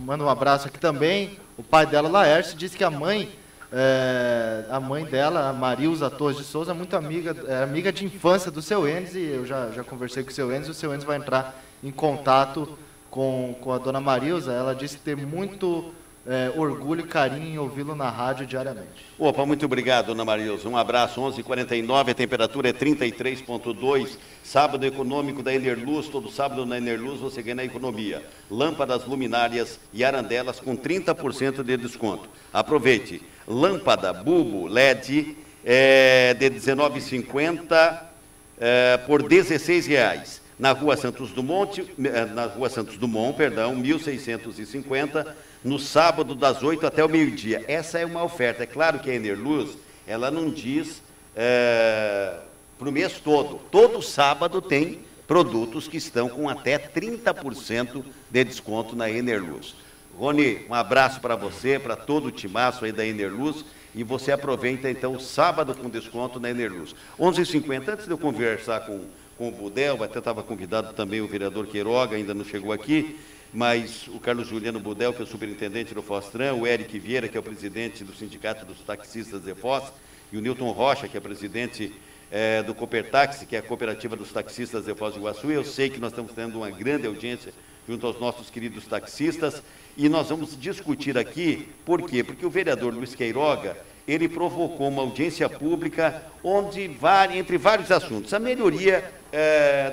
manda um abraço aqui também. O pai dela, Laércio, disse que a mãe dela, a Marilza Torres de Souza, é muito amiga de infância do seu Enes, e eu já conversei com o seu Enes, e o seu Enes vai entrar em contato com a dona Marilza. Ela disse ter muito orgulho e carinho em ouvi-lo na rádio diariamente. Opa, muito obrigado, dona Marilza. Um abraço, 11h49, a temperatura é 33,2. Sábado econômico da Enerluz, todo sábado na Enerluz você ganha na economia. Lâmpadas, luminárias e arandelas com 30% de desconto. Aproveite. Lâmpada Bulbo LED de R$19,50 por R$16. Na Rua Santos Dumont, 1650, no sábado das 8 até o meio-dia. Essa é uma oferta. É claro que a Enerluz, ela não diz para o mês todo. Todo sábado tem produtos que estão com até 30% de desconto na Enerluz. Rony, um abraço para você, para todo o timaço aí da Enerluz, e você aproveita então o sábado com desconto na Enerluz. 11h50, antes de eu conversar com o Budel, até estava convidado também o vereador Queiroga, ainda não chegou aqui, mas o Carlos Juliano Budel, que é o superintendente do Fostran, o Eric Vieira, que é o presidente do Sindicato dos Taxistas de Foz, e o Newton Rocha, que é presidente do Copertaxi, que é a cooperativa dos taxistas de Foz do Iguaçu. Eu sei que nós estamos tendo uma grande audiência junto aos nossos queridos taxistas, e nós vamos discutir aqui, por quê? Porque o vereador Luiz Queiroga, ele provocou uma audiência pública onde, entre vários assuntos, a melhoria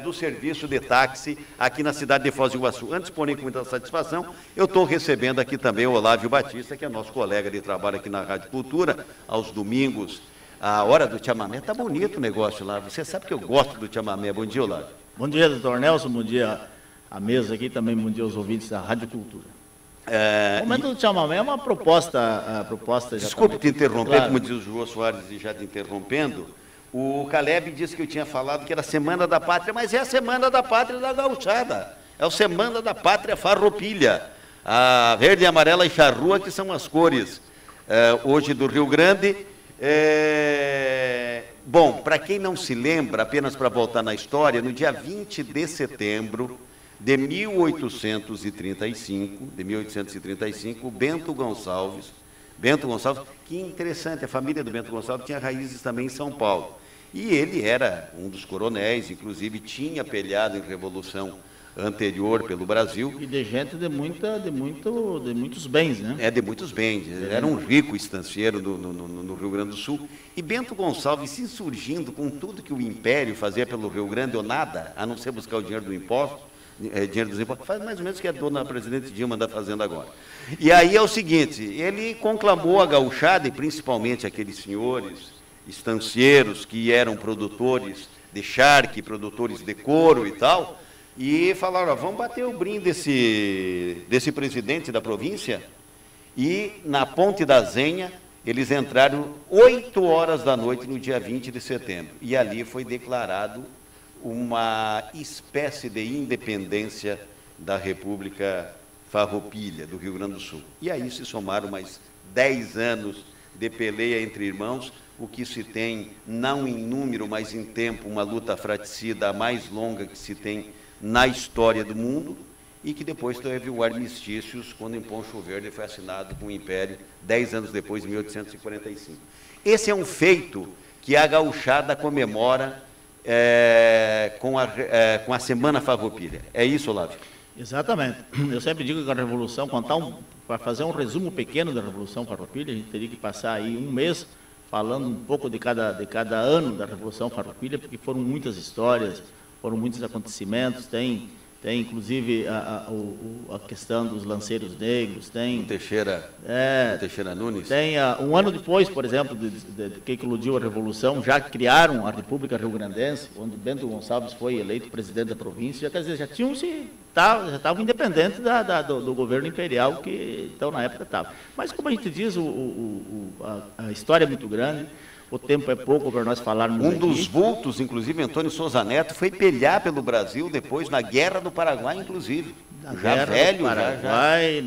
do serviço de táxi aqui na cidade de Foz do Iguaçu. Antes, porém, com muita satisfação, eu estou recebendo aqui também o Olávio Batista, que é nosso colega de trabalho aqui na Rádio Cultura, aos domingos, a hora do chamamé. Está bonito o negócio lá, você sabe que eu gosto do chamamé. Bom dia, Olávio. Bom dia, doutor Nelson, bom dia à mesa aqui, também bom dia aos ouvintes da Rádio Cultura. O momento do chamamé é uma proposta... Desculpe te interromper, claro. Como diz o João Soares, e já te interrompendo, o Caleb disse que eu tinha falado que era a Semana da Pátria, mas é a Semana da Pátria da Gauchada, é a Semana da Pátria Farroupilha, a verde, amarela e charrua, que são as cores hoje do Rio Grande. Bom, para quem não se lembra, apenas para voltar na história, no dia 20 de setembro de 1835, Bento Gonçalves, que interessante, a família do Bento Gonçalves tinha raízes também em São Paulo. E ele era um dos coronéis, inclusive tinha peleado em revolução anterior pelo Brasil. E de gente de muitos bens, né? De muitos bens. Era um rico estancieiro no Rio Grande do Sul. E Bento Gonçalves se insurgindo com tudo que o Império fazia pelo Rio Grande, ou nada, a não ser buscar o dinheiro do imposto, dinheiro dos impostos, faz mais ou menos o que a dona presidente Dilma está fazendo agora. E aí é o seguinte, ele conclamou a gauchada, e principalmente aqueles senhores estancieiros que eram produtores de charque, produtores de couro e tal, e falaram, vamos bater o brinde desse presidente da província. E na Ponte da Zenha, eles entraram 8 horas da noite no dia 20 de setembro. E ali foi declarado uma espécie de independência da República Farroupilha, do Rio Grande do Sul. E aí se somaram mais 10 anos de peleia entre irmãos, o que se tem, não em número, mas em tempo, uma luta fratricida a mais longa que se tem na história do mundo, e que depois teve o armistício, quando em Poncho Verde foi assinado com o Império, 10 anos depois, em 1845. Esse é um feito que a gauchada comemora com a Semana Farroupilha. É isso, Olávio? Exatamente. Eu sempre digo que a Revolução, para fazer um resumo pequeno da Revolução Farroupilha, a gente teria que passar aí um mês falando um pouco de cada ano da Revolução Farroupilha, porque foram muitas histórias, foram muitos acontecimentos, tem inclusive a questão dos lanceiros negros, tem... O Teixeira Nunes. Tem, um ano depois, por exemplo, que eclodiu a Revolução, já criaram a República Rio-Grandense, onde Bento Gonçalves foi eleito presidente da província, quer dizer, já estavam independentes do governo imperial, que então na época estava. Mas, como a gente diz, a história é muito grande, o tempo é pouco para nós falarmos aqui. Dos vultos, inclusive, Antônio Souza Neto, foi pelear pelo Brasil depois, na Guerra do Paraguai, inclusive. Já velho, do Paraguai,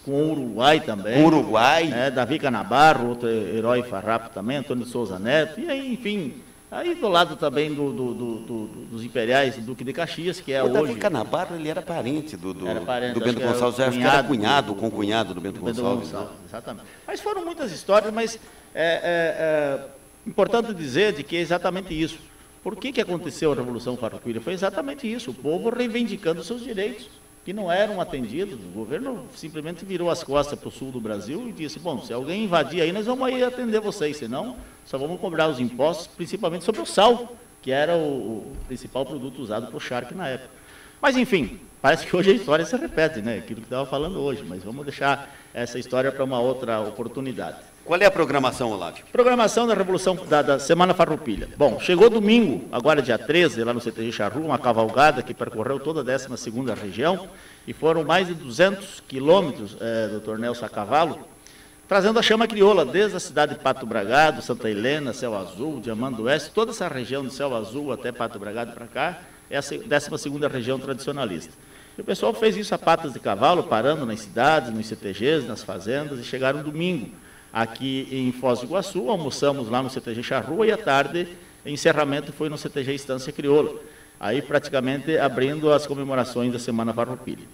com o Uruguai também. Uruguai. Davi Canabarro, outro herói farrapo também, Antônio Souza Neto. E aí, enfim, Aí do lado também dos Imperiais, do Duque de Caxias, que é O Davi hoje... Canabaro, ele era parente do parente, Bento Gonçalves, acho que era cunhado, concunhado do Bento Gonçalves. Exatamente. Mas foram muitas histórias, mas é importante dizer de que é exatamente isso. Por que aconteceu a Revolução Farroupilha? Foi exatamente isso, o povo reivindicando seus direitos, que não eram atendidos. O governo simplesmente virou as costas para o sul do Brasil e disse, bom, se alguém invadir aí, nós vamos aí atender vocês, senão só vamos cobrar os impostos, principalmente sobre o sal, que era o principal produto usado para o charque na época. Mas, enfim, parece que hoje a história se repete, né? Aquilo que estava falando hoje, mas vamos deixar essa história para uma outra oportunidade. Qual é a programação, Olávio? Programação da Revolução, da Semana Farroupilha. Bom, chegou domingo, agora dia 13, lá no CTG Charrua, uma cavalgada que percorreu toda a 12ª região, e foram mais de 200 quilômetros, doutor Nelson, a cavalo, trazendo a chama crioula, desde a cidade de Pato Bragado, Santa Helena, Céu Azul, Diamant do Oeste, toda essa região de Céu Azul até Pato Bragado para cá, é a 12ª região tradicionalista. E o pessoal fez isso a patas de cavalo, parando nas cidades, nos CTGs, nas fazendas, e chegaram domingo aqui em Foz do Iguaçu, almoçamos lá no CTG Charrua e à tarde, encerramento foi no CTG Estância Crioula, aí praticamente abrindo as comemorações da Semana Farroupilha.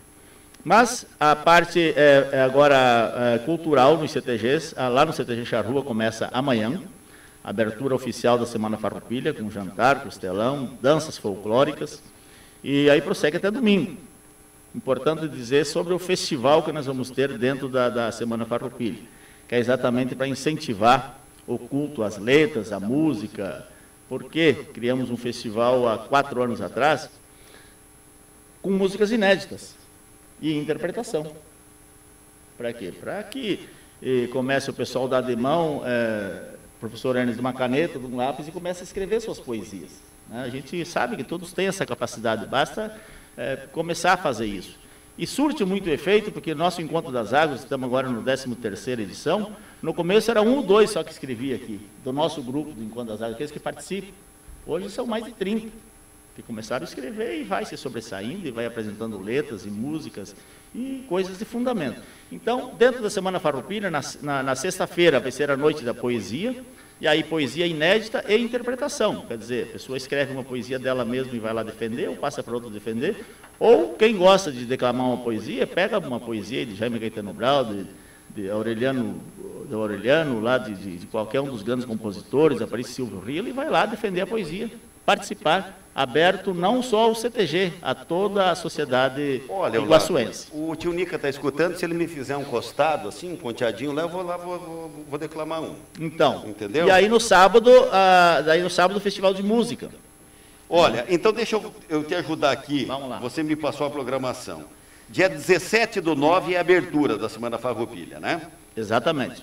Mas a parte agora cultural nos CTGs, lá no CTG Charrua começa amanhã, abertura oficial da Semana Farroupilha, com jantar, costelão, danças folclóricas, e aí prossegue até domingo. Importante dizer sobre o festival que nós vamos ter dentro da Semana Farroupilha, que é exatamente para incentivar o culto às letras, à música, porque criamos um festival há 4 anos atrás, com músicas inéditas e interpretação. Para quê? Para que comece o pessoal dar de mão, professor Ernest, de uma caneta, de um lápis, e comece a escrever suas poesias. A gente sabe que todos têm essa capacidade, basta começar a fazer isso. E surte muito efeito, porque nosso Encontro das Águas, estamos agora no 13ª edição, no começo era 1 ou 2 só que escrevia aqui, do nosso grupo do Encontro das Águas, aqueles que participam. Hoje são mais de 30, que começaram a escrever e vai se sobressaindo, e vai apresentando letras e músicas e coisas de fundamento. Então, dentro da Semana Farroupilha, na sexta-feira vai ser a Noite da Poesia, e aí poesia inédita e interpretação. Quer dizer, a pessoa escreve uma poesia dela mesma e vai lá defender, ou passa para outro defender, ou quem gosta de declamar uma poesia, pega uma poesia de Jaime Caetano Brau, de Aureliano, lá de qualquer um dos grandes compositores, Aparício Silvio Rio, e vai lá defender a poesia, participar, aberto não só ao CTG, a toda a sociedade iguaçuense. O tio Nica está escutando, se ele me fizer um costado, assim, um ponteadinho lá, eu vou lá, vou declamar um. Então, entendeu? E aí no sábado, o Festival de Música. Olha, então deixa eu te ajudar aqui. Vamos lá. Você me passou a programação. Dia 17/9 é a abertura da Semana Farroupilha, né? Exatamente.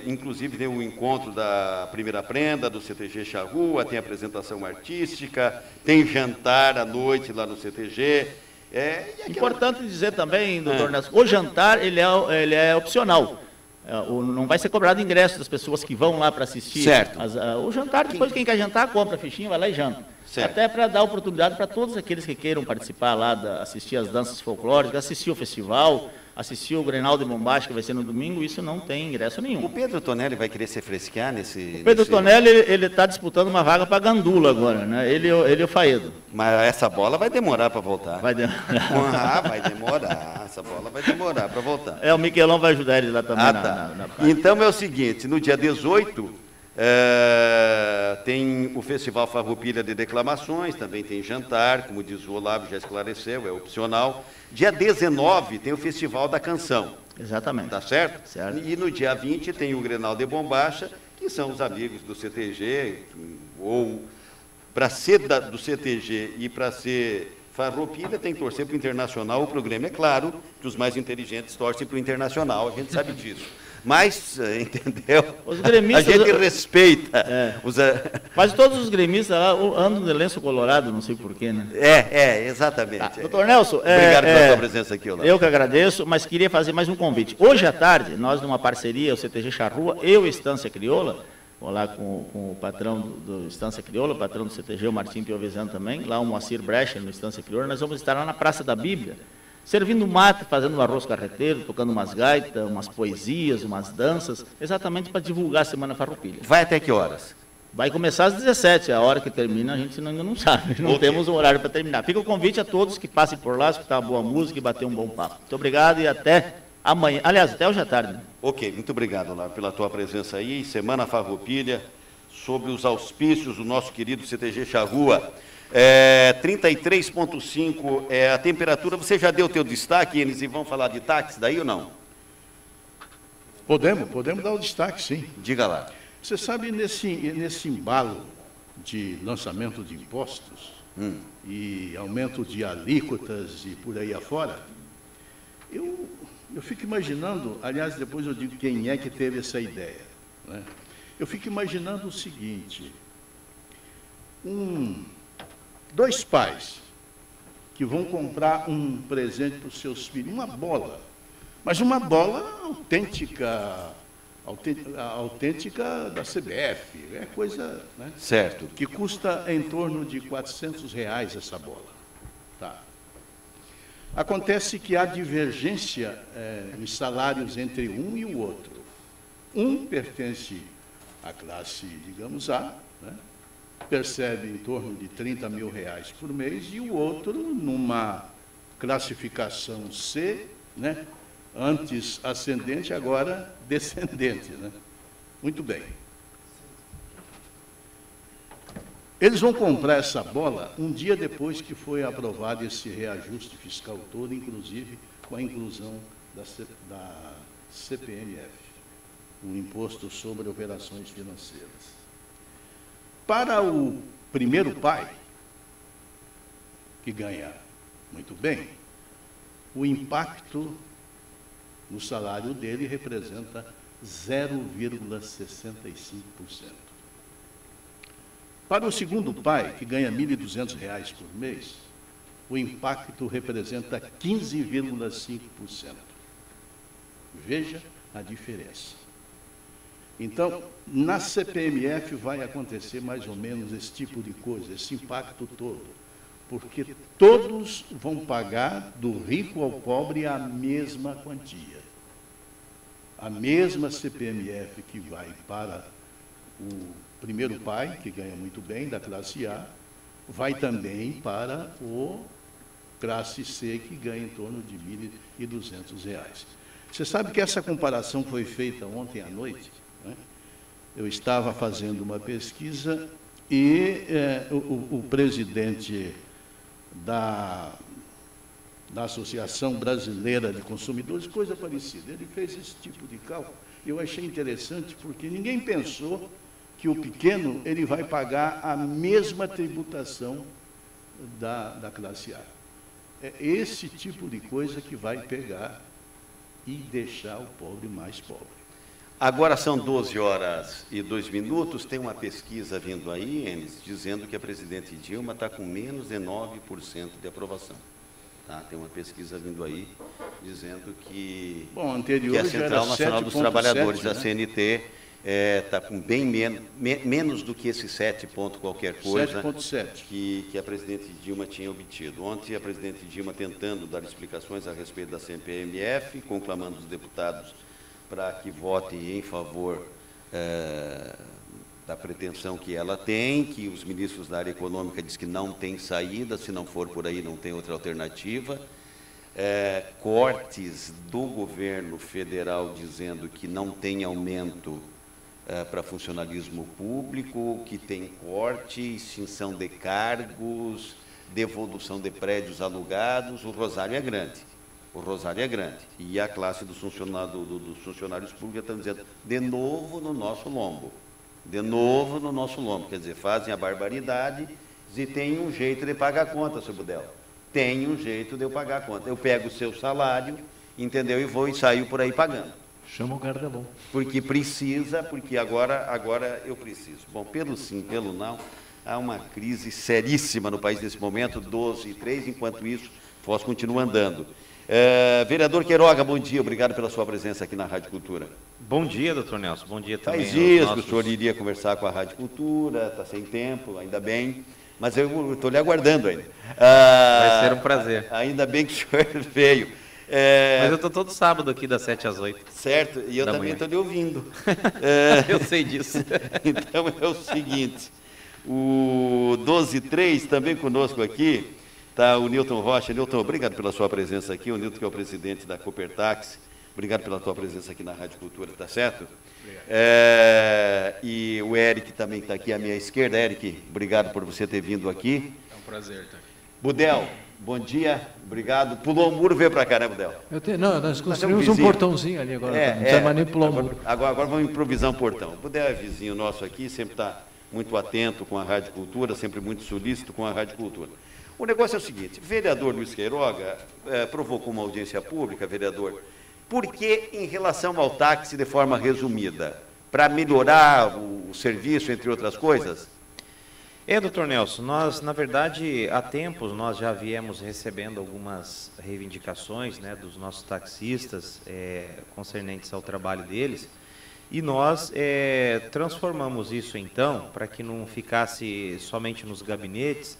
Inclusive tem o encontro da primeira prenda do CTG Charrua, tem apresentação artística, tem jantar à noite lá no CTG. Importante dizer também, doutor Nelson, o jantar ele é opcional. Não vai ser cobrado ingresso das pessoas que vão lá para assistir. Certo. O jantar, depois quem quer jantar, compra a fichinha, vai lá e janta. Certo. Até para dar oportunidade para todos aqueles que queiram participar lá, assistir as danças folclóricas, assistir o festival, assistir o Grenal de Bombacha, que vai ser no domingo, isso não tem ingresso nenhum. O Pedro Tonelli vai querer se fresquear nesse... O Pedro Tonelli, ele está disputando uma vaga para Gandula agora, né? Ele e o Faedo. Mas essa bola vai demorar para voltar. Vai demorar. Vai demorar. Essa bola vai demorar para voltar. O Miquelão vai ajudar ele lá também. Então é o seguinte, no dia 18... tem o Festival Farroupilha de Declamações, também tem jantar, como diz o Olávio, já esclareceu, é opcional. Dia 19 tem o Festival da Canção. Exatamente. Tá certo? Certo. E no dia 20 tem o Grenal de Bombacha, que são os amigos do CTG, ou para ser do CTG e para ser Farroupilha tem que torcer para o Internacional. O programa é claro que os mais inteligentes torcem para o Internacional, a gente sabe disso. Mas, entendeu? Os gremistas, a gente respeita. Mas todos os gremistas lá andam de lenço colorado, não sei porquê, né? Exatamente. Doutor Nelson, obrigado pela sua presença aqui, Olá. Eu que agradeço, mas queria fazer mais um convite. Hoje à tarde, nós numa parceria, o CTG Charrua e o Estância Crioula, vou lá com o patrão do Estância Crioula, o patrão do CTG, o Martim Piovesan também, lá o Moacir Brecha, no Estância Crioula, nós vamos estar lá na Praça da Bíblia, servindo mate, fazendo um arroz carreteiro, tocando umas gaitas, umas poesias, umas danças, exatamente para divulgar a Semana Farroupilha. Vai até que horas? Vai começar às 17, a hora que termina a gente ainda não sabe, não temos um horário para terminar. Fica o convite a todos que passem por lá, escutar uma boa música e bater um bom papo. Muito obrigado e até amanhã, aliás, até hoje à tarde. Né? Ok, muito obrigado, Olavo, pela tua presença aí, Semana Farroupilha, sob os auspícios do nosso querido CTG Charrua. 33,5 é a temperatura. Você já deu o teu destaque, eles vão falar de táxi daí ou não? Podemos dar o destaque, sim. Diga lá. Você sabe, nesse embalo de lançamento de impostos e aumento de alíquotas e por aí afora, eu fico imaginando, aliás, depois eu digo quem é que teve essa ideia, né? Eu fico imaginando o seguinte, dois pais que vão comprar um presente para os seus filhos, uma bola, mas uma bola autêntica da CBF, é coisa, né, certo, que custa em torno de R$400 essa bola. Tá. Acontece que há divergência em salários entre um e o outro. Um pertence à classe, digamos, A, né, percebe em torno de R$30 mil por mês, e o outro, numa classificação C, né, antes ascendente, agora descendente, né? Muito bem. Eles vão comprar essa bola um dia depois que foi aprovado esse reajuste fiscal todo, inclusive com a inclusão da CPMF, o Imposto sobre Operações Financeiras. Para o primeiro pai, que ganha muito bem, o impacto no salário dele representa 0,65%. Para o segundo pai, que ganha R$ 1.200 por mês, o impacto representa 15,5%. Veja a diferença. Então, na CPMF vai acontecer mais ou menos esse tipo de coisa, esse impacto todo, porque todos vão pagar do rico ao pobre a mesma quantia. A mesma CPMF que vai para o primeiro pai, que ganha muito bem, da classe A, vai também para o classe C, que ganha em torno de R$ 1.200. Você sabe que essa comparação foi feita ontem à noite, né? Eu estava fazendo uma pesquisa e o presidente da Associação Brasileira de Consumidores, coisa parecida, ele fez esse tipo de cálculo. Eu achei interessante porque ninguém pensou que o pequeno ele vai pagar a mesma tributação da classe A. É esse tipo de coisa que vai pegar e deixar o pobre mais pobre. Agora são 12h02, tem uma pesquisa vindo aí, Enes, dizendo que a presidente Dilma está com menos de 9% de aprovação. Tá? Tem uma pesquisa vindo aí, dizendo que, que a Central Nacional dos Trabalhadores, 7, né? A CNT, está com bem menos do que esse 7 ponto qualquer coisa 7,7 que a presidente Dilma tinha obtido. Ontem, a presidente Dilma tentando dar explicações a respeito da CPMF, conclamando os deputados para que votem em favor da pretensão que ela tem, que os ministros da área econômica dizem que não tem saída, se não for por aí não tem outra alternativa. Cortes do governo federal dizendo que não tem aumento para funcionalismo público, que tem corte, extinção de cargos, devolução de prédios alugados. O rosário é grande. O rosário é grande. E a classe dos funcionários públicos estão dizendo, de novo no nosso lombo. De novo no nosso lombo. Quer dizer, fazem a barbaridade e tem um jeito de pagar a conta, seu Budel. Tem um jeito de eu pagar a conta. Eu pego o seu salário, entendeu? E vou e saio por aí pagando. Chama o Gardelon. Porque precisa, porque agora eu preciso. Bom, pelo sim, pelo não, há uma crise seríssima no país nesse momento, 12h03, enquanto isso, Foz continua andando. Vereador Queiroga, bom dia, obrigado pela sua presença aqui na Rádio Cultura. Bom dia, doutor Nelson, bom dia também. Faz dias que o senhor iria conversar com a Rádio Cultura, está sem tempo, ainda bem, mas eu estou lhe aguardando ainda. Vai ser um prazer. Ainda bem que o senhor veio. Mas eu estou todo sábado aqui das 7 às 8. Certo, e eu Da também manhã. estou lhe ouvindo. Eu sei disso. Então é o seguinte, o 12.3 também conosco aqui, está o Nilton Rocha. Nilton, obrigado pela sua presença aqui, o Nilton que é o presidente da Coopertax, obrigado pela tua presença aqui na Rádio Cultura, tá certo? E o Eric também está aqui à minha esquerda. Eric, obrigado por você ter vindo aqui. É um prazer estar aqui. Budel, bom dia, obrigado. Pulou o muro, veio para cá, né, Budel? Não, nós construímos um vizinho. portãozinho ali agora, não precisa mais nem pular o muro. Agora vamos improvisar um portão. O Budel é vizinho nosso aqui, sempre está muito atento com a Rádio Cultura, sempre muito solícito com a Rádio Cultura. O negócio é o seguinte, vereador Luiz Queiroga provocou uma audiência pública, vereador, por que em relação ao táxi de forma resumida? Para melhorar o serviço, entre outras coisas? Doutor Nelson, nós, na verdade, há tempos nós já viemos recebendo algumas reivindicações, né, dos nossos taxistas concernentes ao trabalho deles, e nós transformamos isso, então, para que não ficasse somente nos gabinetes,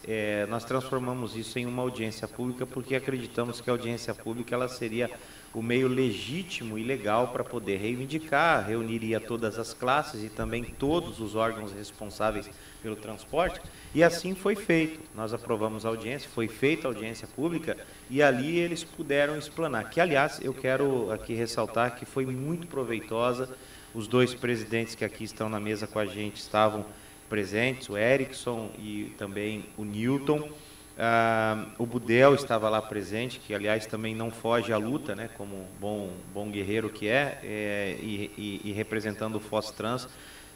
nós transformamos isso em uma audiência pública, porque acreditamos que a audiência pública ela seria o meio legítimo e legal para poder reivindicar, reuniria todas as classes e também todos os órgãos responsáveis pelo transporte, e assim foi feito. Nós aprovamos a audiência, foi feita a audiência pública, e ali eles puderam explanar, que aliás, eu quero aqui ressaltar que foi muito proveitosa. Os dois presidentes que aqui estão na mesa com a gente estavam presentes, o Erickson e também o Nilton. O Budel estava lá presente, que aliás também não foge à luta, né, como bom guerreiro que e representando o Fostrans.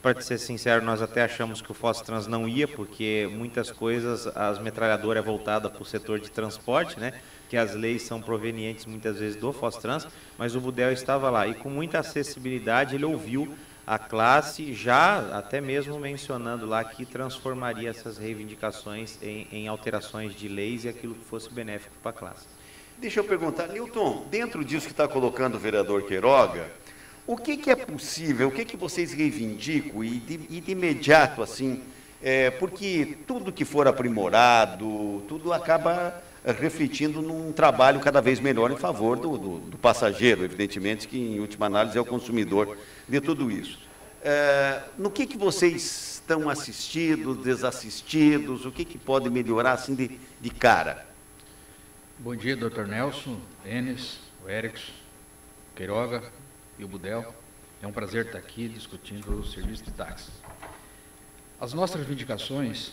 Para ser sincero, nós até achamos que o Fostrans não ia, porque muitas coisas, as metralhadoras é voltada para o setor de transporte, né, que as leis são provenientes muitas vezes do Fostrans, mas o Budel estava lá e com muita acessibilidade ele ouviu a classe, já até mesmo mencionando lá que transformaria essas reivindicações em alterações de leis e aquilo que fosse benéfico para a classe. Deixa eu perguntar, Nilton, dentro disso que está colocando o vereador Queiroga, o que é possível, o que vocês reivindicam e de imediato, assim, porque tudo que for aprimorado, tudo acaba refletindo num trabalho cada vez melhor em favor do passageiro, evidentemente, que em última análise é o consumidor de tudo isso. No que vocês estão assistidos, desassistidos, o que pode melhorar assim de cara? Bom dia, doutor Nelson, Enes, o Erickson, Queiroga e o Budel. É um prazer estar aqui discutindo o serviço de táxi. As nossas reivindicações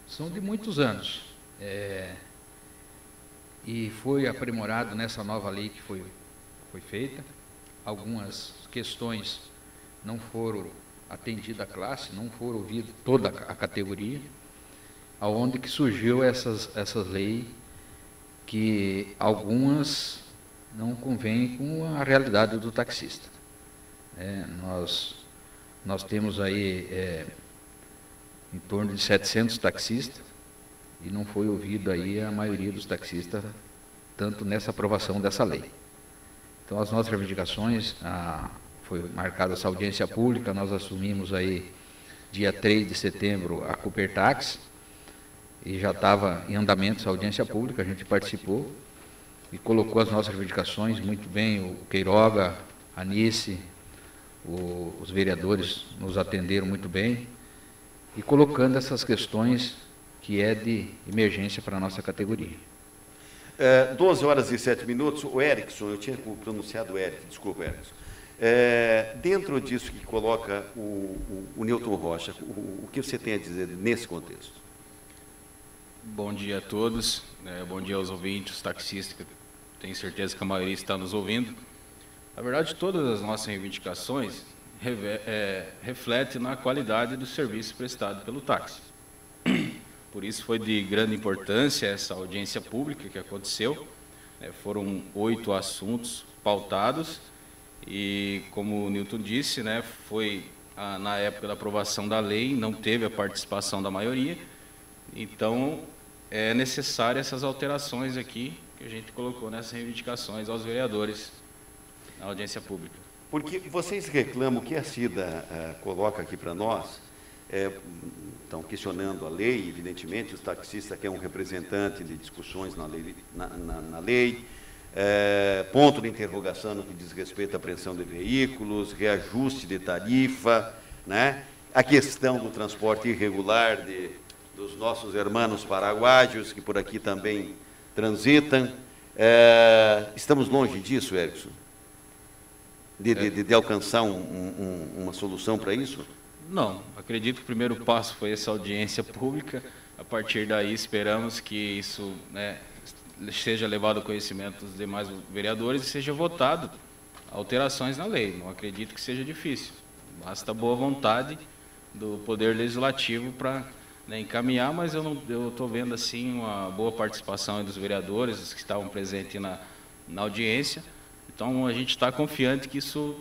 são de muitos anos. E foi aprimorado nessa nova lei que foi feita. Algumas questões não foram atendidas à classe, não foram ouvidas toda a categoria, aonde que surgiu essas leis que algumas não convêm com a realidade do taxista. Nós temos aí em torno de 700 taxistas, e não foi ouvido aí a maioria dos taxistas, tanto nessa aprovação dessa lei. Então, as nossas reivindicações, foi marcada essa audiência pública, nós assumimos aí, dia 3 de setembro, a Coopertax, e já estava em andamento essa audiência pública, a gente participou, e colocou as nossas reivindicações muito bem, o Queiroga, a Anice, os vereadores nos atenderam muito bem, e colocando essas questões que é de emergência para a nossa categoria. 12 horas e 7 minutos, o Erickson, eu tinha pronunciado o Eric, desculpa, Erickson. Dentro disso que coloca o Nilton Rocha, o que você tem a dizer nesse contexto? Bom dia a todos, bom dia aos ouvintes, taxistas, que tenho certeza que a maioria está nos ouvindo. Na verdade, todas as nossas reivindicações refletem na qualidade do serviço prestado pelo táxi. Por isso foi de grande importância essa audiência pública que aconteceu. Foram 8 assuntos pautados e, como o Nilton disse, foi na época da aprovação da lei, não teve a participação da maioria. Então, é necessário essas alterações aqui que a gente colocou nessas reivindicações aos vereadores na audiência pública. Porque vocês reclamam que a Cida coloca aqui para nós, estão questionando a lei, evidentemente, os taxistas que é um representante de discussões na lei, ponto de interrogação no que diz respeito à apreensão de veículos, reajuste de tarifa, né? A questão do transporte irregular dos nossos irmãos paraguaios, que por aqui também transitam. Estamos longe disso, Erickson? De alcançar uma solução para isso? Não, acredito que o primeiro passo foi essa audiência pública. A partir daí, esperamos que isso, né, seja levado ao conhecimento dos demais vereadores e seja votado alterações na lei. Não acredito que seja difícil. Basta boa vontade do Poder Legislativo para, né, encaminhar, mas eu estou vendo assim uma boa participação dos vereadores, os que estavam presentes na audiência. Então, a gente está confiante que isso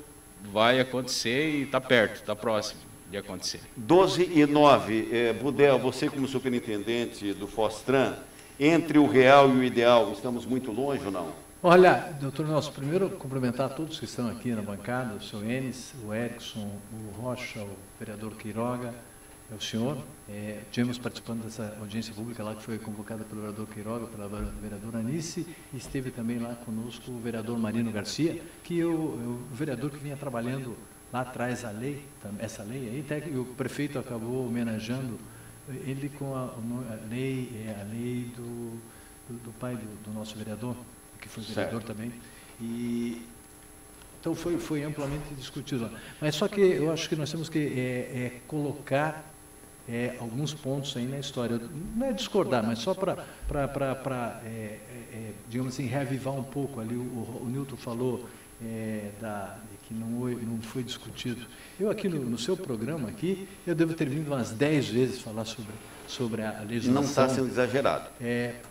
vai acontecer e está perto, está próximo de acontecer. 12:09, Budel, você como superintendente do Fostran, entre o real e o ideal, estamos muito longe ou não? Olha, doutor Nelson, primeiro cumprimentar todos que estão aqui na bancada, o senhor Enes, o Erickson, o Rocha, o vereador Queiroga, o senhor. Tivemos participando dessa audiência pública lá que foi convocada pelo vereador Queiroga, pela vereadora Anice, e esteve também lá conosco o vereador Marino Garcia, que é o vereador que vinha trabalhando lá atrás a lei, essa lei aí, até que o prefeito acabou homenageando ele com a lei do pai do nosso vereador, que foi vereador também, e então foi amplamente discutido lá. Mas só que eu acho que nós temos que colocar alguns pontos aí na história, não é discordar, mas só para digamos assim, reavivar um pouco ali, o Nilton falou de que não foi discutido. Eu aqui no seu programa aqui, eu devo ter vindo umas 10 vezes falar sobre a legislação. Não está sendo exagerado.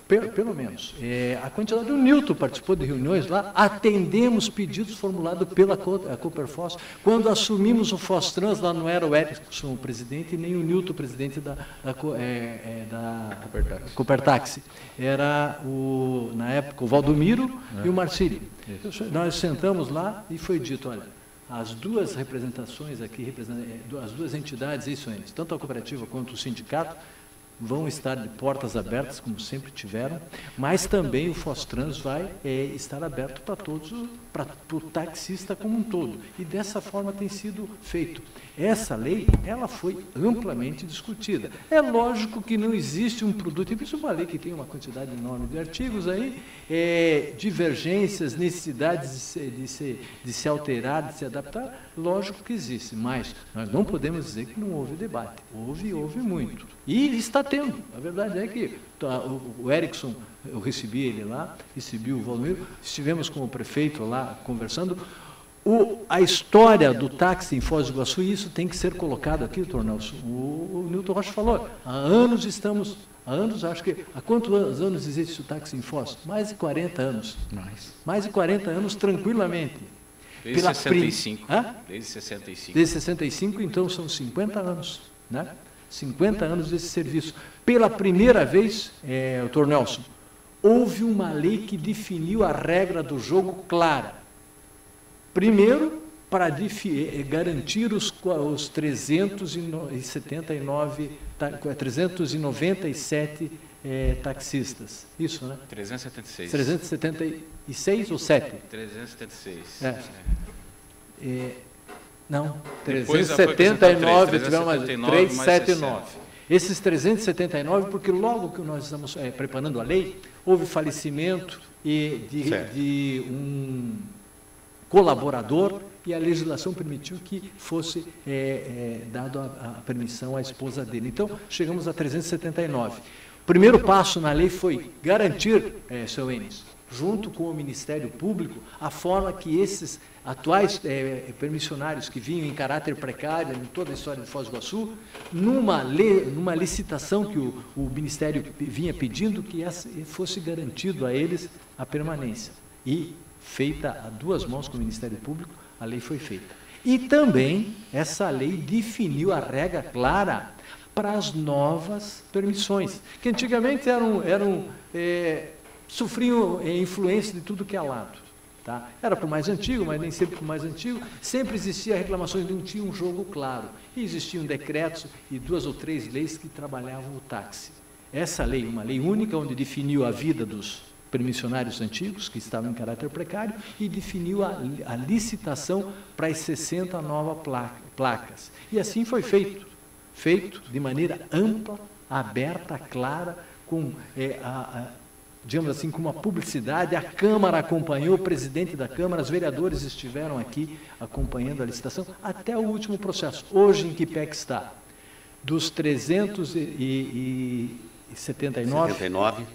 Pelo menos. A quantidade, o Nilton participou de reuniões lá, atendemos pedidos formulados pela Coperfos. Quando assumimos o Fostrans, lá não era o Erickson o presidente, nem o Nilton presidente da Copertaxi. Era, na época, o Valdomiro e o Marcílio. Nós sentamos lá e foi dito, olha, as duas representações aqui, as duas entidades, tanto a cooperativa quanto o sindicato, vão estar de portas abertas, como sempre tiveram, mas também o Fostrans vai estar aberto para todos, para o taxista como um todo. E dessa forma tem sido feito. Essa lei, ela foi amplamente discutida. É lógico que não existe um produto, e isso é uma lei que tem uma quantidade enorme de artigos aí, divergências, necessidades de se alterar, de se adaptar, lógico que existe, mas nós não podemos dizer que não houve debate. Houve muito. E está tendo. A verdade é que o Erickson, eu recebi ele lá, recebi o Valdomiro, estivemos com o prefeito lá conversando. A história do táxi em Foz do Iguaçu, isso tem que ser colocado aqui, doutor Nelson. O Nilton Rocha falou, há anos, acho que, há quantos anos existe o táxi em Foz? Mais de 40 anos. Mais de 40 anos, tranquilamente. Desde 65. Desde 65. Desde 65, então são 50 anos, né? 50 anos desse serviço. Pela primeira vez, doutor Nelson, houve uma lei que definiu a regra do jogo clara. Primeiro, para garantir os 397 taxistas. Isso, né? 376. 376 ou 7? 376. Não, 379, tivemos mais 379. Esses 379, porque logo que nós estamos preparando a lei, houve falecimento de um colaborador e a legislação permitiu que fosse dado a permissão à esposa dele. Então, chegamos a 379. O primeiro passo na lei foi garantir, seu Enes, junto com o Ministério Público, a forma que esses atuais permissionários que vinham em caráter precário em toda a história de Foz do Iguaçu, numa licitação que o Ministério vinha pedindo, que fosse garantido a eles a permanência. E, feita a duas mãos com o Ministério Público, a lei foi feita. E também essa lei definiu a regra clara para as novas permissões, que antigamente sofriam influência de tudo que é lado. Tá? Era para o mais antigo, mas nem sempre para o mais antigo. Sempre existia reclamações, não tinha um jogo claro. E existiam decretos e 2 ou 3 leis que trabalhavam o táxi. Essa lei, uma lei única, onde definiu a vida dos permissionários antigos, que estavam em caráter precário, e definiu a licitação para as 60 novas placas. E assim foi feito de maneira ampla, aberta, clara, com, digamos assim, com uma publicidade. A Câmara acompanhou, o presidente da Câmara, os vereadores estiveram aqui acompanhando a licitação, até o último processo. Hoje, em que pé que está? Dos 379,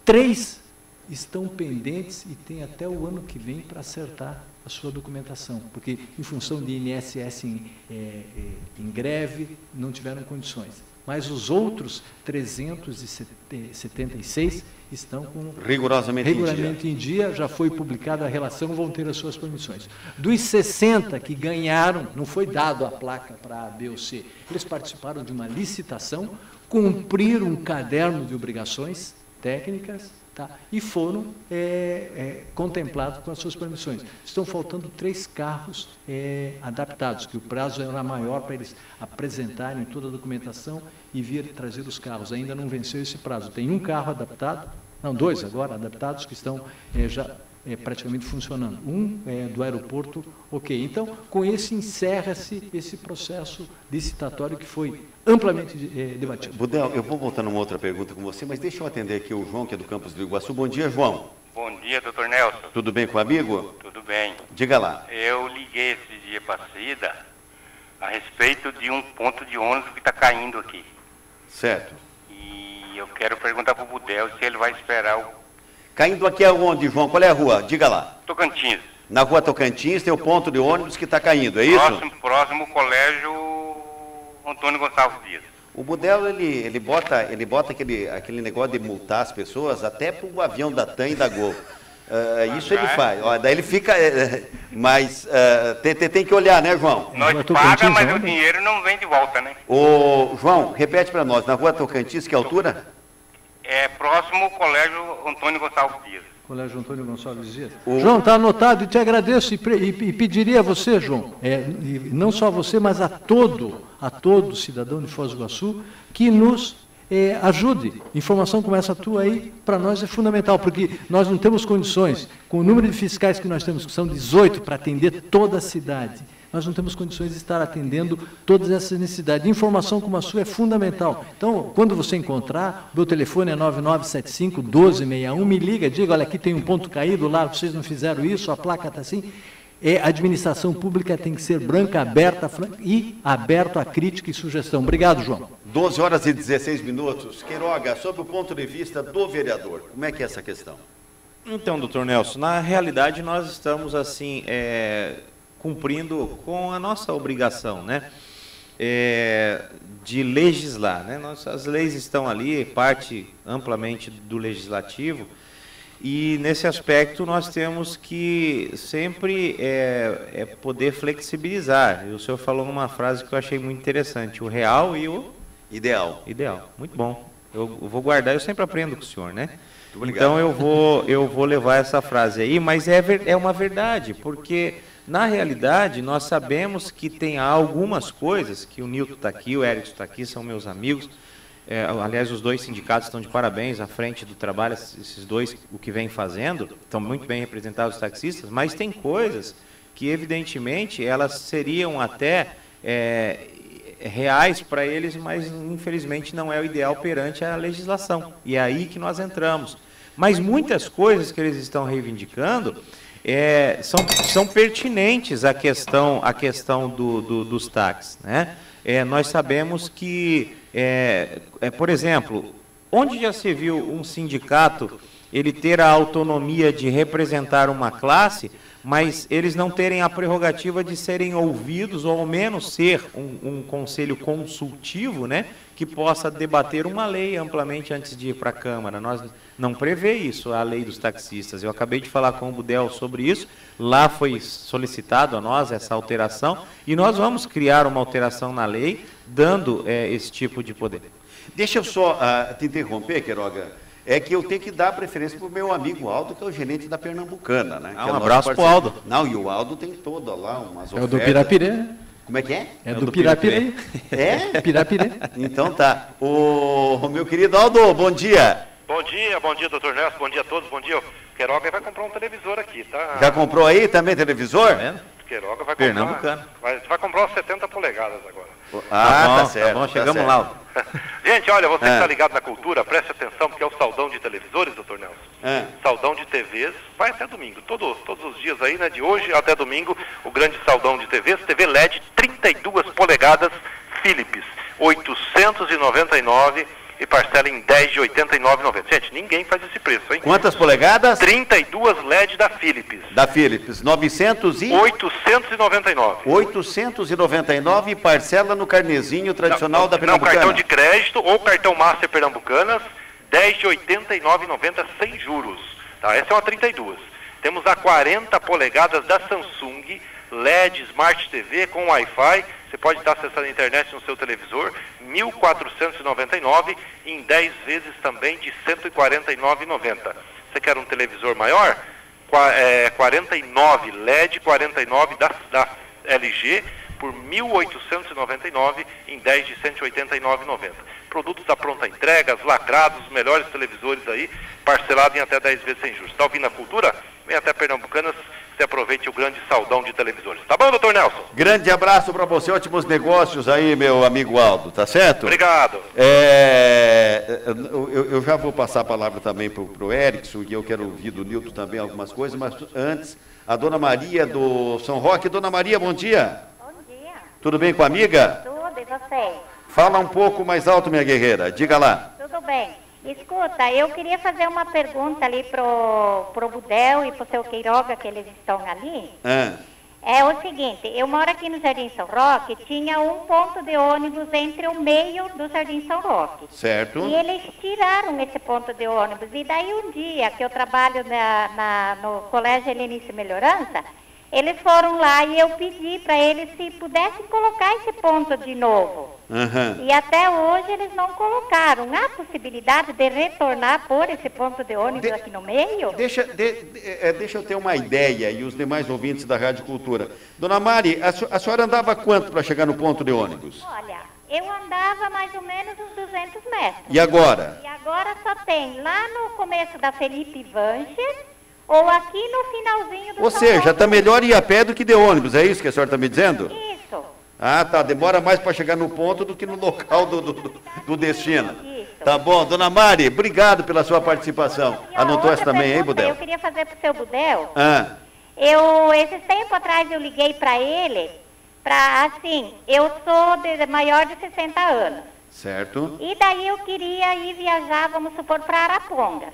3 estão pendentes e tem até o ano que vem para acertar a sua documentação, porque em função de INSS em greve, não tiveram condições. Mas os outros 376 estão com rigorosamente em dia, já foi publicada a relação, vão ter as suas permissões. Dos 60 que ganharam, não foi dado a placa para A, B ou C, eles participaram de uma licitação, cumpriram um caderno de obrigações técnicas, tá? E foram contemplados com as suas permissões. Estão faltando 3 carros adaptados, que o prazo era maior para eles apresentarem toda a documentação e vir trazer os carros. Ainda não venceu esse prazo. Tem um carro adaptado, não, 2 agora adaptados, que estão já praticamente funcionando. Um do aeroporto, ok. Então, com esse encerra-se esse processo licitatório que foi amplamente debatido. Budel, eu vou voltar numa outra pergunta com você, mas deixa eu atender aqui o João, que é do Campos do Iguaçu. Bom dia, João. Bom dia, doutor Nelson. Tudo bem com o amigo? Tudo bem. Diga lá. Eu liguei esse dia para a Cida a respeito de um ponto de ônibus que está caindo aqui. Certo. E eu quero perguntar para o Budel se ele vai esperar o... Caindo aqui aonde, João? Qual é a rua? Diga lá. Tocantins. Na rua Tocantins tem o ponto de ônibus que está caindo, é isso? Próximo colégio Antônio Gonçalves Dias. O Budel, ele bota aquele negócio de multar as pessoas até para o avião da TAM e da Gol. Isso ele faz. Ó, daí ele fica... mas tem que olhar, né, João? Nós pagamos, mas o dinheiro não vem de volta, né? Ô, João, repete para nós. Na rua Tocantins, que altura? É próximo ao colégio Antônio Gonçalves Dias. Colégio Antônio Gonçalves Dias. João, está anotado e te agradeço e pediria a você, João, e não só a você, mas a todo cidadão de Foz do Iguaçu, que nos ajude. Informação como essa tua aí, para nós é fundamental, porque nós não temos condições, com o número de fiscais que nós temos, que são 18, para atender toda a cidade, nós não temos condições de estar atendendo todas essas necessidades. Informação como a sua é fundamental. Então, quando você encontrar, meu telefone é 9975-1261, me liga, diga, olha, aqui tem um ponto caído lá, vocês não fizeram isso, a placa está assim. A administração pública tem que ser branca, aberta e aberto à crítica e sugestão. Obrigado, João. 12 horas e 16 minutos. Queiroga, sob o ponto de vista do vereador, como é que é essa questão? Então, doutor Nelson, na realidade nós estamos assim... cumprindo com a nossa obrigação, né, de legislar, né? As leis estão ali, parte amplamente do legislativo, e nesse aspecto nós temos que sempre poder flexibilizar. E o senhor falou uma frase que eu achei muito interessante: o real e o ideal. Ideal, muito bom. Eu vou guardar, eu sempre aprendo com o senhor, né? Então eu vou levar essa frase aí, mas é uma verdade, porque na realidade nós sabemos que tem algumas coisas, que o Nilton está aqui, o Erickson está aqui, são meus amigos, aliás os 2 sindicatos estão de parabéns à frente do trabalho, esses 2, o que vem fazendo, estão muito bem representados os taxistas, mas tem coisas que evidentemente elas seriam até reais para eles, mas infelizmente não é o ideal perante a legislação, e é aí que nós entramos. Mas muitas coisas que eles estão reivindicando são pertinentes à questão dos táxis, né? Nós sabemos que, por exemplo, onde já se viu um sindicato ele ter a autonomia de representar uma classe, mas eles não terem a prerrogativa de serem ouvidos, ou ao menos ser um conselho consultivo, né, que possa debater uma lei amplamente antes de ir para a Câmara. Nós não prevê isso, a lei dos taxistas. Eu acabei de falar com o Budel sobre isso, lá foi solicitado a nós essa alteração, e nós vamos criar uma alteração na lei, dando esse tipo de poder. Deixa eu só te interromper, Queiroga. É que eu tenho que dar preferência para o meu amigo Aldo, que é o gerente da Pernambucana, né? Um abraço para o Aldo. Não, e o Aldo tem toda lá umas ofertas. É o do Pirapirê. Como é que é? É do Pirapirê. É? Pirapirê. Então tá. O meu querido Aldo, bom dia. Bom dia, doutor Nelson, bom dia a todos, bom dia. Queiroga vai comprar um televisor aqui, tá? Já comprou aí também televisor? Queiroga vai comprar. Pernambucano. Vai comprar uns 70 polegadas agora. Tá certo. Tá bom, chegamos lá. Gente, olha, você que está ligado na cultura, preste atenção, porque é o saldão de televisores, doutor Nelson. Saldão de TVs, vai até domingo. Todos os dias aí, né? De hoje até domingo, o grande saldão de TVs. TV LED 32 polegadas Philips, 899 e parcela em 10 de 89,90. Gente, ninguém faz esse preço, hein? Quantas polegadas? 32 LED da Philips. Da Philips, 899. 899 e parcela no carnezinho tradicional da Pernambucana. Não, cartão de crédito ou cartão Master Pernambucanas, 10 de 89,90 sem juros. Tá? Essa é uma 32. Temos a 40 polegadas da Samsung, LED Smart TV com Wi-Fi. Você pode estar acessando a internet no seu televisor, 1.499 em 10 vezes também de 149,90. Você quer um televisor maior? 49 LED 49 da LG por 1.899 em 10 de 189,90. Produtos da pronta entrega, lacrados, os melhores televisores aí, parcelado em até 10 vezes sem juros. Está ouvindo a cultura? Vem até Pernambucanas, você aproveite o grande saldão de televisores. Tá bom, doutor Nelson? Grande abraço para você, ótimos negócios aí, meu amigo Aldo, tá certo? Obrigado. Eu já vou passar a palavra também para o Erickson, e eu quero ouvir do Nilton também algumas coisas, mas antes, a Dona Maria do São Roque. Dona Maria, bom dia. Bom dia. Tudo bem com a amiga? Tudo, e você? Fala um pouco mais alto, minha guerreira, diga lá. Tudo bem. Escuta, eu queria fazer uma pergunta ali pro Budel e pro seu Queiroga, que eles estão ali. É o seguinte, eu moro aqui no Jardim São Roque, tinha um ponto de ônibus entre o meio do Jardim São Roque. Certo. E eles tiraram esse ponto de ônibus. E daí um dia que eu trabalho no Colégio Helenice Melhorança, eles foram lá e eu pedi para eles se pudessem colocar esse ponto de novo. E até hoje eles não colocaram. Há possibilidade de retornar por esse ponto de ônibus aqui no meio? Deixa eu ter uma ideia, e os demais ouvintes da Rádio Cultura. Dona Mari, a senhora andava quanto para chegar no ponto de ônibus? Olha, eu andava mais ou menos uns 200 metros. E agora? E agora só tem lá no começo da Felipe Vanches, ou aqui no finalzinho do Ou seja, está melhor ir a pé do que de ônibus, é isso que a senhora está me dizendo? Isso. Ah, tá, demora mais para chegar no ponto do que no local do destino. Isso. Tá bom, Dona Mari, obrigado pela sua participação. Anotou essa também, hein, Budel? Eu queria fazer para o seu Budel. Ah. Esses tempos atrás eu liguei para ele, eu sou maior de 60 anos. Certo. E daí eu queria ir viajar, vamos supor, para Arapongas.